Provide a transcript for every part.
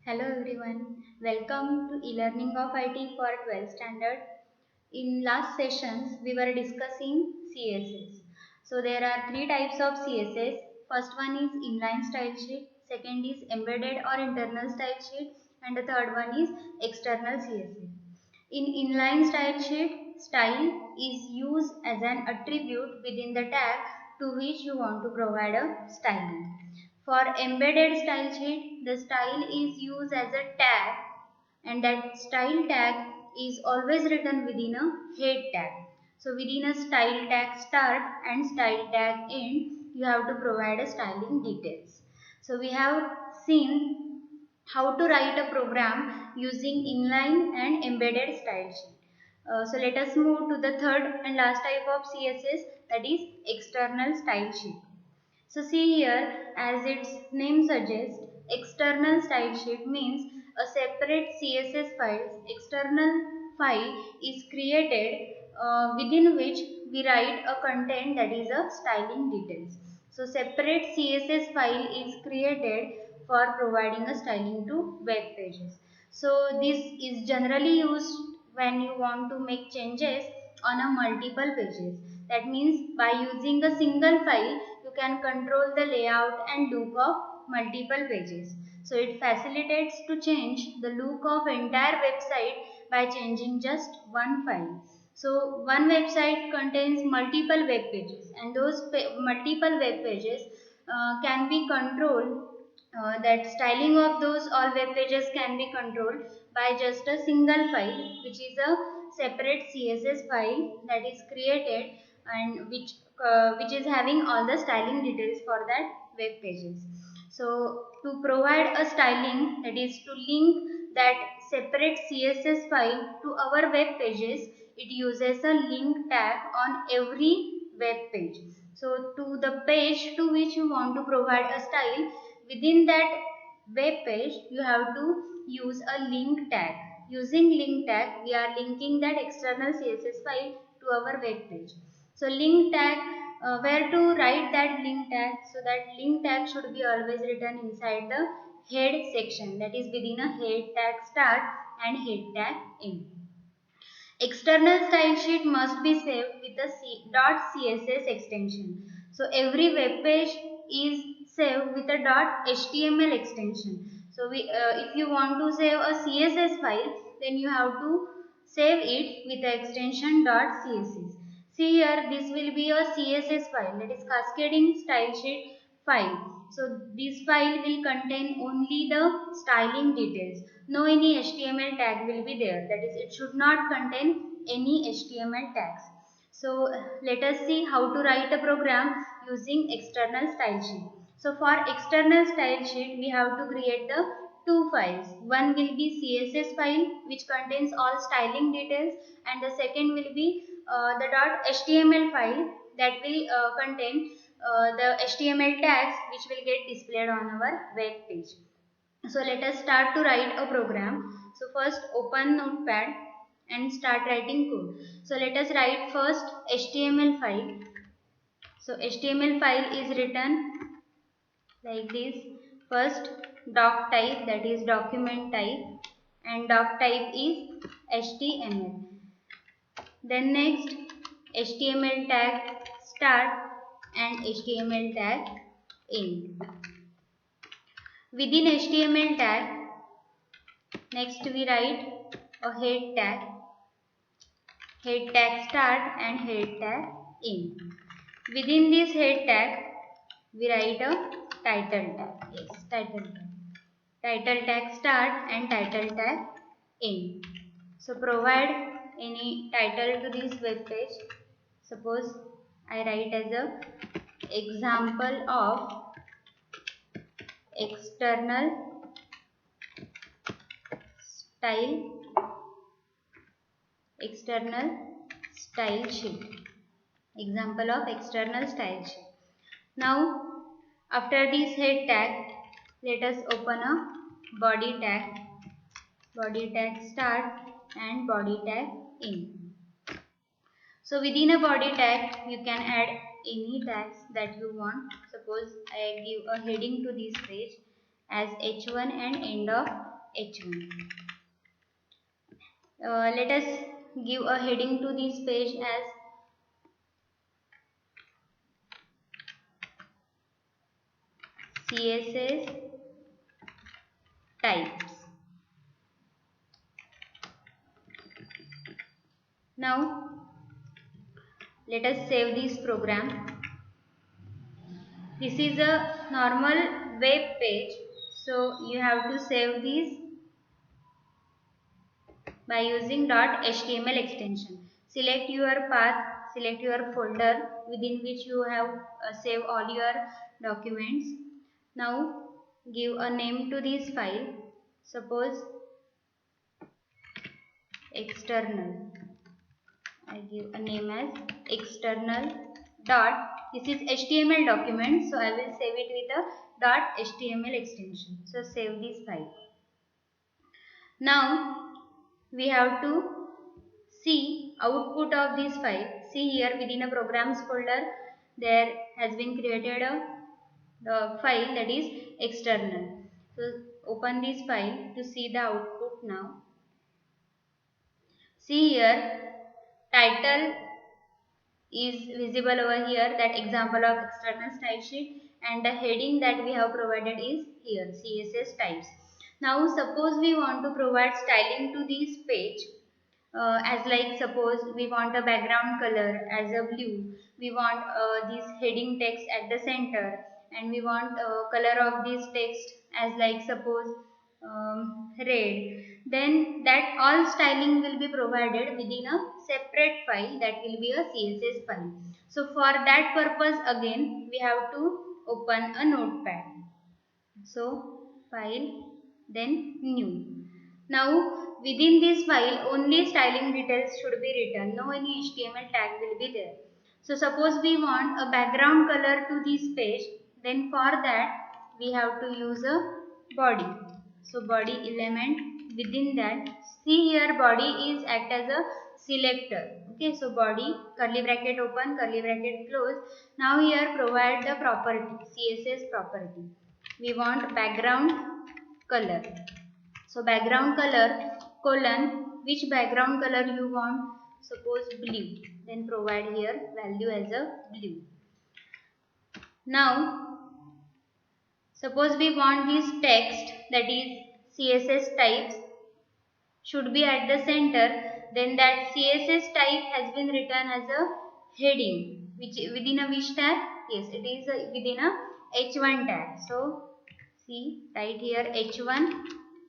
Hello everyone, welcome to e-learning of IT for 12th standard. In last sessions we were discussing CSS. So there are three types of CSS. First one is inline style sheet, second is embedded or internal style sheet, and the third one is external CSS. In inline style sheet, style is used as an attribute within the tag to which you want to provide a styling. For embedded style sheet, the style is used as a tag and that style tag is always written within a head tag. So within a style tag start and style tag end, you have to provide a styling details. So we have seen how to write a program using inline and embedded style sheet. So let us move to the third and last type of CSS, that is external style sheet. So see here, as its name suggests, external style sheet means a separate CSS file. External file is created within which we write a content, that is a styling details. So separate CSS file is created for providing a styling to web pages. So this is generally used when you want to make changes on a multiple pages. That means by using a single file, you can control the layout and look of multiple pages. So it facilitates to change the look of entire website by changing just one file. So one website contains multiple web pages and those multiple web pages can be controlled, that styling of those all web pages can be controlled by just a single file, which is a separate CSS file that is created and which is having all the styling details for that web pages. So to provide a styling, that is to link that separate CSS file to our web pages, it uses a link tag on every web page. So to the page to which you want to provide a style, within that web page you have to use a link tag. Using link tag, we are linking that external CSS file to our web page. So link tag, where to write that link tag? So that link tag should be always written inside the head section, that is within a head tag start and head tag end. External style sheet must be saved with a .css extension. So every web page is saved with a .html extension. So if you want to save a CSS file, then you have to save it with the extension .css. See here, this will be a CSS file, that is cascading style sheet file. So this file will contain only the styling details. No any HTML tag will be there. That is, it should not contain any HTML tags. So let us see how to write a program using external style sheet. So for external style sheet, we have to create the two files. One will be CSS file which contains all styling details, and the second will be the .html file that will contain the HTML tags which will get displayed on our web page. So let us start to write a program. So first open Notepad and start writing code. So let us write first HTML file. So HTML file is written like this. First doc type, that is document type, and doc type is HTML. Then next HTML tag start and HTML tag end. Within HTML tag, next we write a head tag start and head tag end. Within this head tag, we write a title tag. Yes, title tag. Title tag start and title tag end. So provide any title to this web page. Suppose I write as a example of external style sheet. Example of external style sheet. Now after this head tag, let us open a body tag start and body tag end. So within a body tag, you can add any tags that you want. Suppose I give a heading to this page as H1 and end of h1. Let us give a heading to this page as CSS types. Now let us save this program. This is a normal web page, so you have to save this by using .html extension. Select your path, select your folder within which you have saved all your documents. Now give a name to this file. Suppose external. I give a name as external dot. This is HTML document, so I will save it with a .html extension. So save this file. Now we have to see output of this file. See here within a programs folder there has been created a file that is external. So open this file to see the output now. See here title is visible over here, that example of external style sheet, and the heading that we have provided is here CSS types. Now suppose we want to provide styling to this page. As like suppose we want a background color as a blue, we want this heading text at the center, and we want color of this text as like suppose red, then that all styling will be provided within a separate file, that will be a CSS file. So for that purpose again we have to open a notepad. So file, then new. Now within this file only styling details should be written, no any HTML tag will be there. So suppose we want a background color to this page, then for that we have to use a body. So body element, within that see here body is act as a selector. Okay, so body curly bracket open, curly bracket close. Now here provide the property, CSS property. We want background color. So background color colon, which background color you want, suppose blue, then provide here value as a blue. Now suppose we want this text, that is CSS types, should be at the center, then that CSS type has been written as a heading, which within a which tag? Yes, it is within a h1 tag. So see right here h1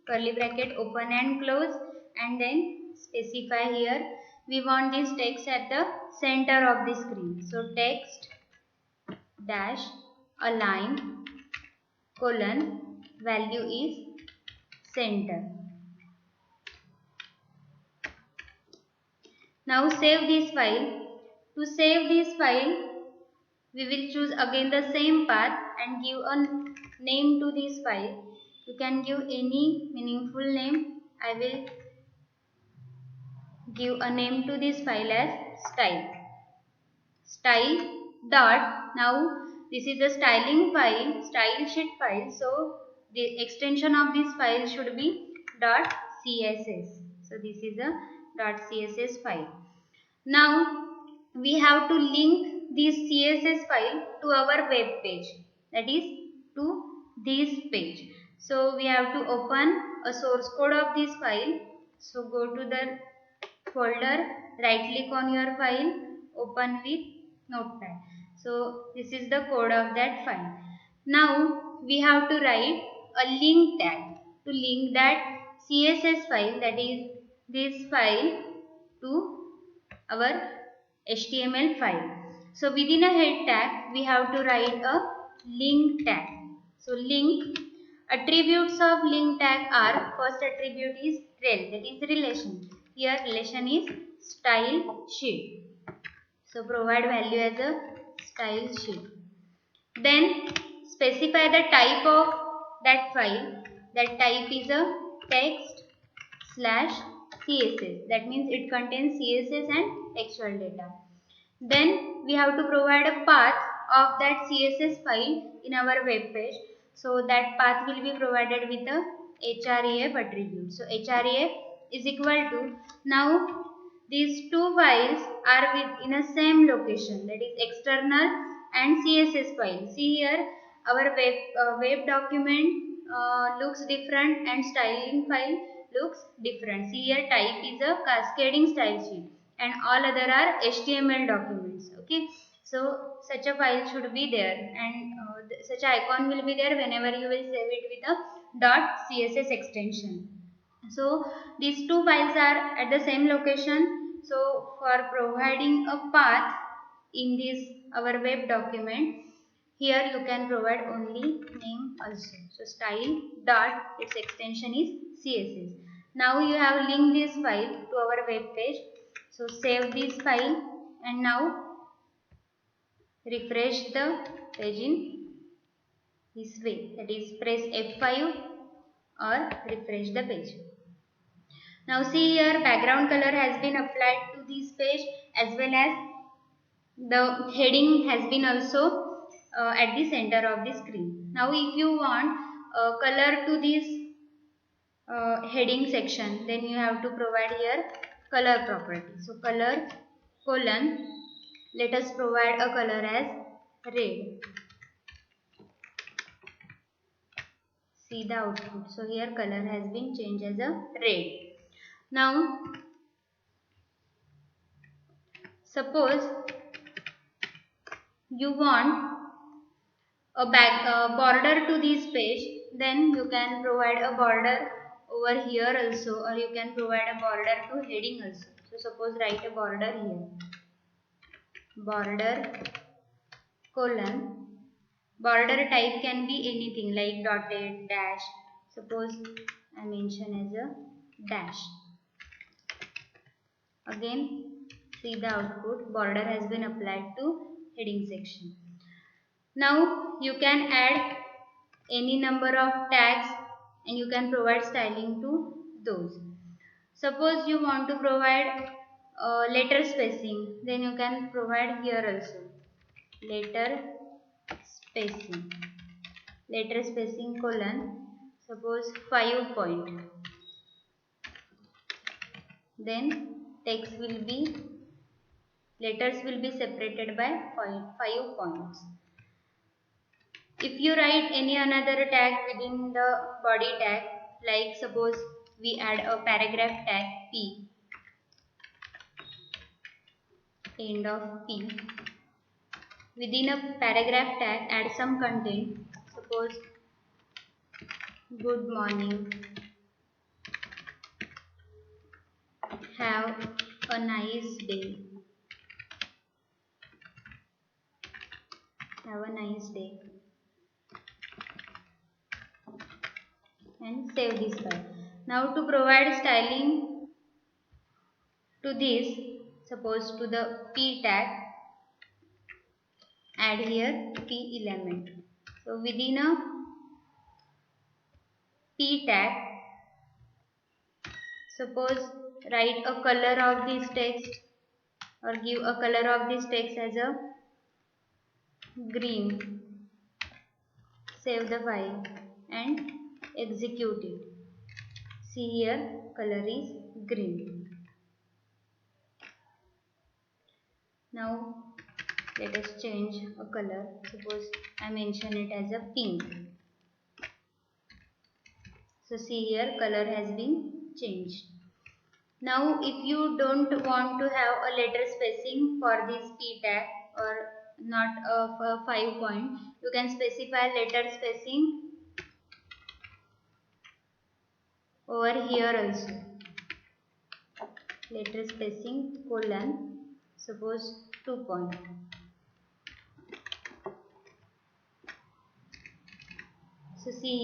curly bracket open and close, and then specify here we want this text at the center of the screen. So text dash align colon value is center. Now save this file. To save this file we will choose again the same path and give a name to this file. You can give any meaningful name. I will give a name to this file as style. Style dot. Now this is a styling file, style sheet file. So the extension of this file should be .css. So this is a .css file. Now we have to link this CSS file to our web page, that is to this page. So we have to open a source code of this file. So go to the folder, right click on your file, open with notepad. So this is the code of that file. Now we have to write a link tag to link that CSS file, that is this file, to our HTML file. So within a head tag we have to write a link tag. So link, attributes of link tag are, first attribute is rel, that is relation. Here relation is style sheet. So provide value as a style sheet. Then specify the type of that file. That type is a text slash CSS. That means it contains CSS and textual data. Then we have to provide a path of that CSS file in our web page. So that path will be provided with a href attribute. So href is equal to, now these two files are in a same location, that is external and CSS file. See here, our web document looks different and styling file looks different. See here, type is a cascading style sheet and all other are HTML documents. Okay, so such a file should be there, and such icon will be there whenever you will save it with a .css extension. So these two files are at the same location. So for providing a path in this our web document, here you can provide only name also. So style dot its extension is CSS. Now you have linked this file to our web page. So save this file and now refresh the page in this way, that is press F5 or refresh the page. Now see here, background color has been applied to this page, as well as the heading has been also at the center of the screen. Now if you want color to this heading section, then you have to provide here color property. So color colon, let us provide a color as red. See the output. So here color has been changed as a red. Now suppose you want a border to this page, then you can provide a border over here also, or you can provide a border to heading also. So suppose write a border here, border colon, border type can be anything like dotted, dash. Suppose I mention as a dash. Again see the output, border has been applied to heading section. Now you can add any number of tags and you can provide styling to those. Suppose you want to provide letter spacing, then you can provide here also letter spacing colon, suppose 5 point, then text will be, letters will be separated by 5 points. If you write any another tag within the body tag, like suppose we add a paragraph tag P, end of P. Within a paragraph tag, add some content. Suppose good morning, have a nice day, have a nice day, and save this file. Now to provide styling to this, suppose to the P tag, add here P element. So within a P tag, suppose write a color of this text or give a color of this text as a green. Save the file and execute it. See here, color is green. Now let us change a color. Suppose I mention it as a pink. So see here, color has been changed. Now if you don't want to have a letter spacing for this P tag or not a 5 point, you can specify letter spacing over here also. Letter spacing colon, suppose 2 point. So see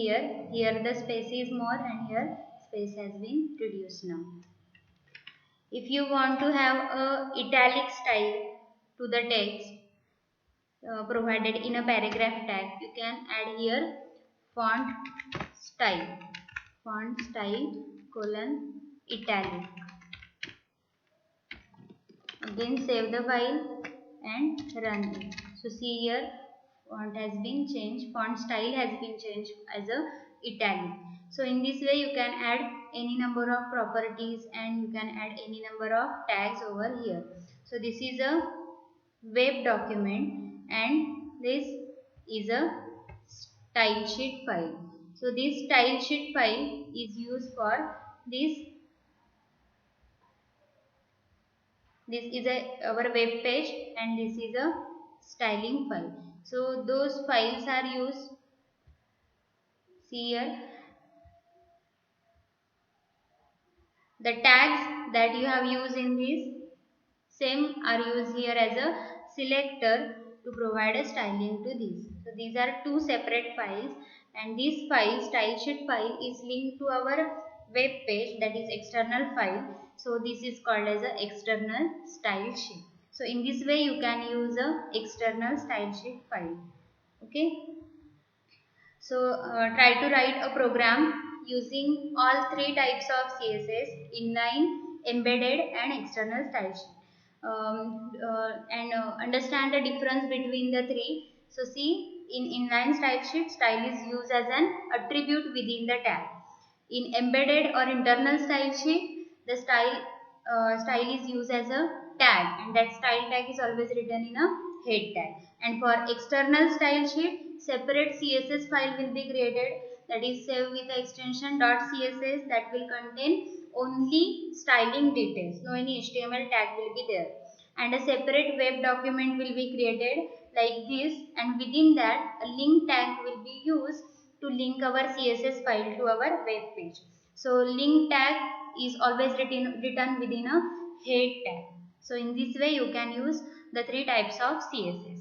here the space is more and here space has been reduced now. If you want to have a italic style to the text provided in a paragraph tag, you can add here font style colon italic. Again save the file and run it. So see here, font has been changed, font style has been changed as a italic. So in this way you can add any number of properties and you can add any number of tags over here. So this is a web document and this is a style sheet file. So this style sheet file is used for this is our web page and this is a styling file. So those files are used. See here, the tags that you have used in this same are used here as a selector to provide a styling to this. So these are two separate files and this file style sheet file is linked to our web page, that is external file. So this is called as a external style sheet. So in this way you can use a external style sheet file. Okay. So try to write a program using all three types of CSS: inline, embedded and external style sheet. And understand the difference between the three. So see, in inline style sheet, style is used as an attribute within the tag. In embedded or internal style sheet, the style is used as a tag and that style tag is always written in a head tag. And for external style sheet, separate CSS file will be created, that is saved with the extension .css, that will contain only styling details, no any HTML tag will be there. And a separate web document will be created like this, and within that a link tag will be used to link our CSS file to our web page. So link tag is always written within a head tag. So in this way you can use the three types of CSS.